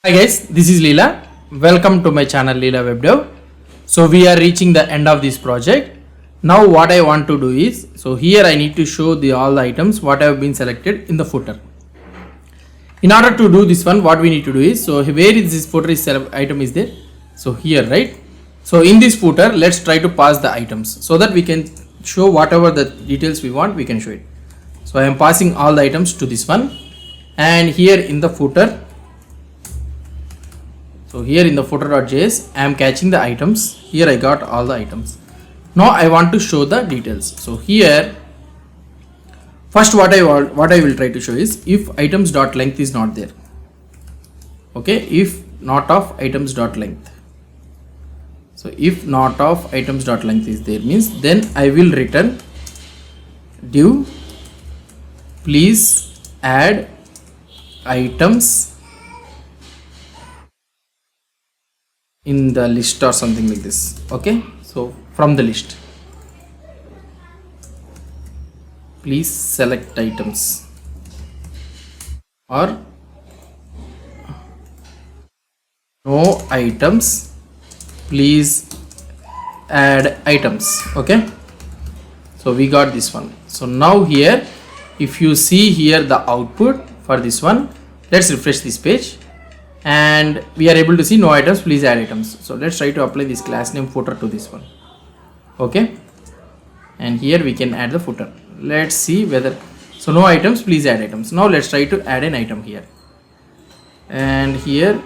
Hi guys, this is Leela. Welcome to my channel Leela WebDev. So we are reaching the end of this project. Now what I want to do is, so here I need to show all the items what have been selected in the footer. In order to do this one, what we need to do is, so where is this footer item is there? So here, right? So in this footer, let's try to pass the items so that we can show whatever the details we want, we can show it. So I am passing all the items to this one, and here in the footer, so here in the footer.js, I am catching the items. Here I got all the items. Now I want to show the details. So here, first what I will try to show is if items.length is not there. Okay, if not of items.length. So if not of items.length is there means then I will return div please add items in the list or something like this. Okay, so from the list please select items, or no items, please add items. Okay, so we got this one. So now here if you see here the output for this one, let's refresh this page and we are able to see no items, please add items. So let's try to apply this class name footer to this one. Okay, and here we can add the footer. Let's see whether, so no items, please add items. Now let's try to add an item here, and here,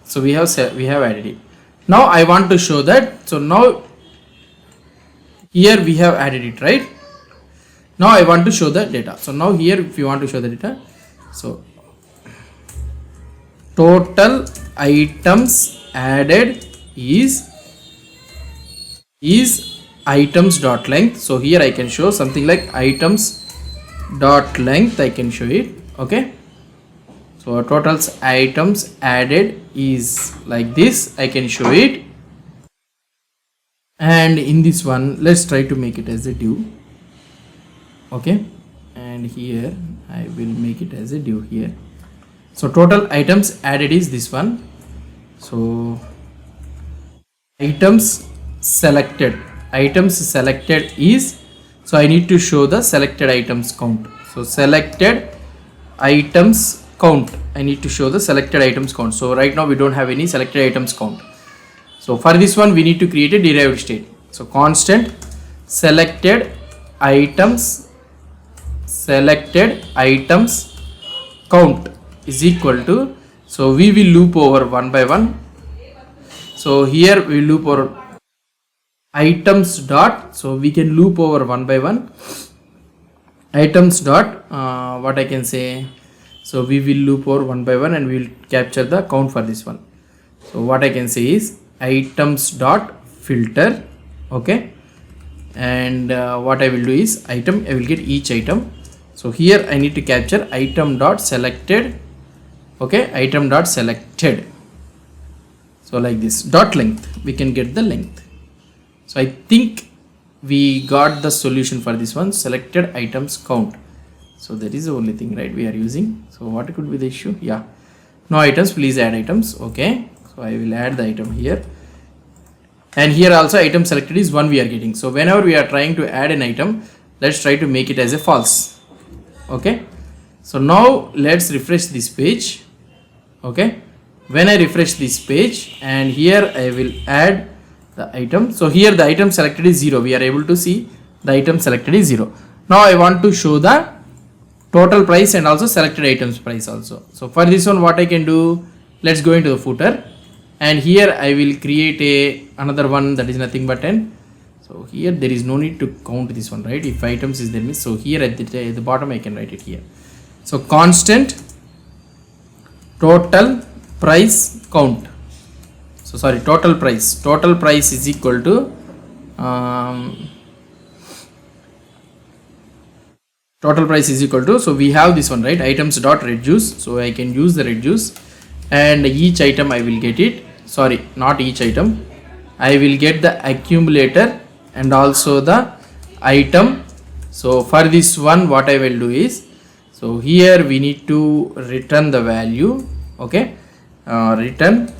so we have added it. Now I want to show that, so now here we have added it, right? Now I want to show the data. So now here if you want to show the data, so total items added is items.length. So here I can show something like items.length, I can show it. Okay, so totals items added is like this, I can show it. And in this one, let's try to make it as a div. Okay, and here I will make it as a div here. So total items added is this one. So items selected is, so I need to show the selected items count. So selected items count, I need to show the selected items count. So right now we don't have any selected items count. So for this one we need to create a derived state. So constant selected items count is equal to, so we will loop over one by one. So here we loop over items dot, so we can loop over one by one. Items dot what I can say, so we will loop over one by one and we will capture the count for this one. So what I can say is items dot filter. Okay, and what I will do is item, I will get each item. So here I need to capture item dot selected. Okay, item dot selected. So like this, dot length, we can get the length. So I think we got the solution for this one, selected items count. So that is the only thing, right, we are using. So what could be the issue? Yeah, no items, please add items. Okay, so I will add the item here, and here also item selected is one we are getting. So whenever we are trying to add an item, let's try to make it as a false. Okay, so now let's refresh this page. Okay, when I refresh this page, and here I will add the item. So here the item selected is 0. We are able to see the item selected is 0. Now I want to show the total price and also selected items price also. So for this one what I can do, let's go into the footer, and here I will create another one that is nothing but 10. So here there is no need to count this one, right? If items is there means, so here at the bottom I can write it here. So constant total price count. So sorry, total price is equal to so we have this one, right, items dot reduce. So I can use the reduce, and each item I will get it, sorry, not each item, I will get the accumulator and also the item. So for this one what I will do is, so here we need to return the value. Okay, return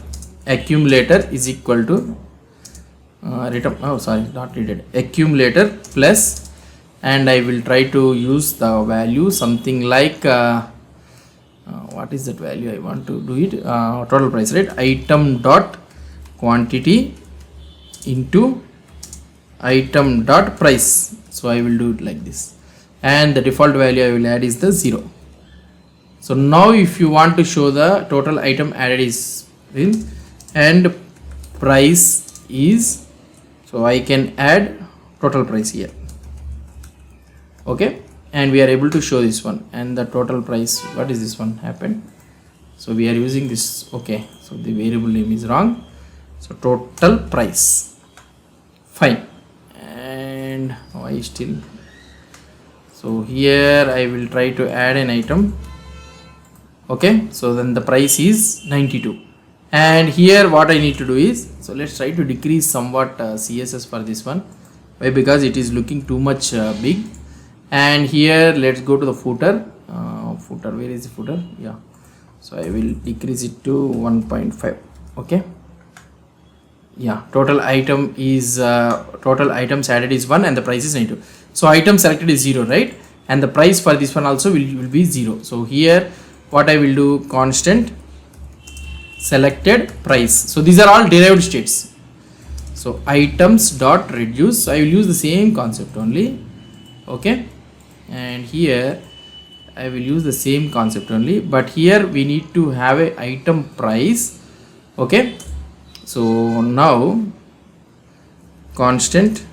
accumulator is equal to return, oh sorry, not needed, accumulator plus, and I will try to use the value something like what is that value I want to do it, total price, right? Item dot quantity into item dot price. So I will do it like this, and the default value I will add is the 0. So now if you want to show the total item added is in and price is, so I can add total price here, okay, and we are able to show this one, and the total price, what is this one happened, so we are using this, okay, so the variable name is wrong, so total price, fine, and why still, so here I will try to add an item, okay, so then the price is 92, and here what I need to do is, so let's try to decrease somewhat CSS for this one. Why? Because it is looking too much big. And here let's go to the footer, footer, where is the footer, yeah, so I will decrease it to 1.5, okay, yeah, total item is total items added is 1 and the price is 92, so item selected is 0, right, and the price for this one also will be 0. So here what I will do, constant selected price, so these are all derived states, so items dot reduce, so I will use the same concept only, okay, and here I will use the same concept only, but here we need to have a item price, okay, so now constant,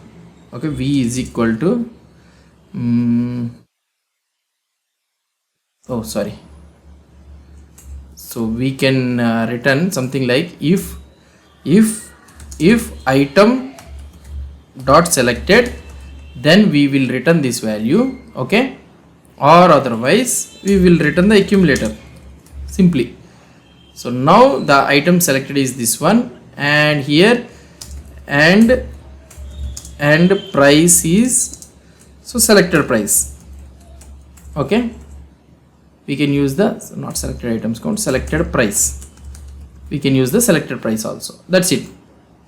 okay, v is equal to oh sorry, so we can return something like if item dot selected, then we will return this value, okay, or otherwise we will return the accumulator simply. So now the item selected is this one, and here and price is, so selected price, okay, we can use the, so not selected items count, selected price, we can use the selected price also, that's it.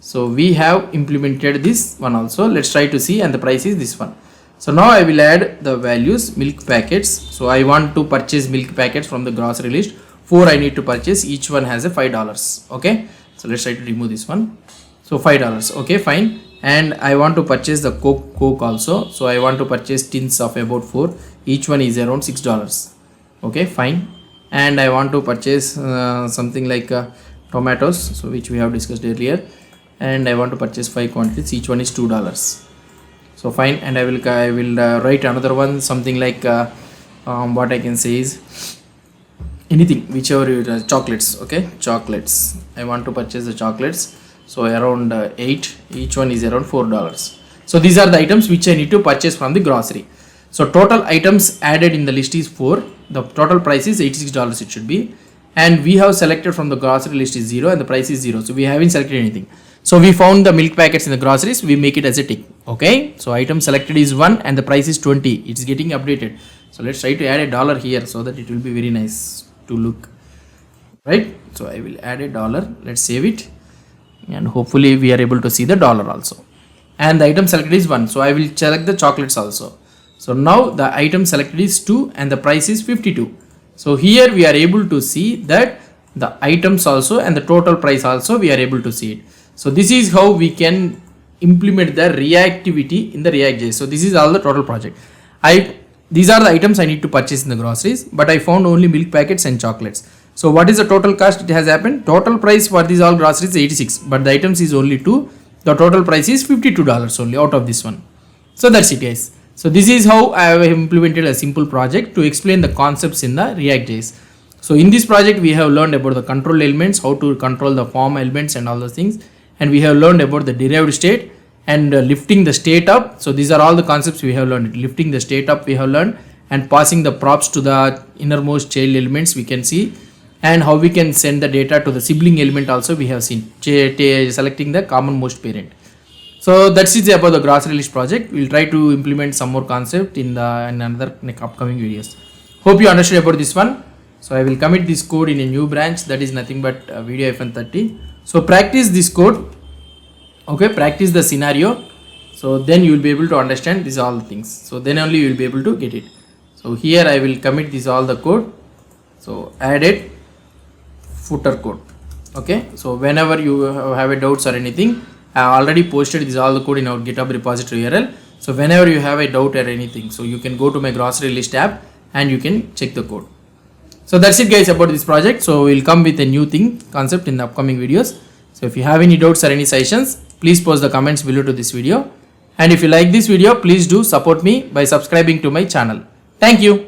So we have implemented this one also, let's try to see, and the price is this one. So now I will add the values, milk packets, so I want to purchase milk packets from the grocery list, 4 I need to purchase, each one has a $5, okay, so let's try to remove this one, so $5, okay, fine, and I want to purchase the coke also, so I want to purchase tins of about 4, each one is around $6, okay, fine, and I want to purchase something like tomatoes, so which we have discussed earlier, and I want to purchase 5 quantities, each one is $2, so fine, and I will write another one, something like what I can say is anything, whichever you chocolates, okay, chocolates, I want to purchase the chocolates, so around 8, each one is around $4, so these are the items which I need to purchase from the grocery. So total items added in the list is 4, the total price is $86 it should be, and we have selected from the grocery list is 0 and the price is 0, so we haven't selected anything. So we found the milk packets in the groceries, we make it as a tick, okay, so item selected is 1 and the price is 20, it is getting updated. So let's try to add a dollar here so that it will be very nice to look, right, so I will add a dollar, let's save it, and hopefully we are able to see the dollar also, and the item selected is 1, so I will select the chocolates also. So now the item selected is 2 and the price is 52. So here we are able to see that the items also and the total price also we are able to see it. So this is how we can implement the reactivity in the React.js. So this is all the total project. These are the items I need to purchase in the groceries, but I found only milk packets and chocolates. So what is the total cost it has happened? Total price for these all groceries is 86, but the items is only 2. The total price is $52 only out of this one. So that's it guys. So this is how I have implemented a simple project to explain the concepts in the React.js. So in this project we have learned about the control elements, how to control the form elements and all those things, and we have learned about the derived state and lifting the state up. So these are all the concepts we have learned. Lifting the state up we have learned, and passing the props to the innermost child elements we can see, and how we can send the data to the sibling element also we have seen, selecting the commonmost parent. So that's it about the grocery list project. We'll try to implement some more concept in another upcoming videos. Hope you understood about this one. So I will commit this code in a new branch, that is nothing but video-30. So practice this code, okay, practice the scenario. So then you will be able to understand these all the things. So then only you will be able to get it. So here I will commit this all the code. So added footer code. Okay, so whenever you have a doubts or anything, I already posted this all the code in our GitHub repository URL. So whenever you have a doubt or anything, so you can go to my grocery list app and you can check the code. So that's it guys about this project. So we'll come with a new concept in the upcoming videos. So if you have any doubts or any suggestions, please post the comments below to this video. And if you like this video, please do support me by subscribing to my channel. Thank you.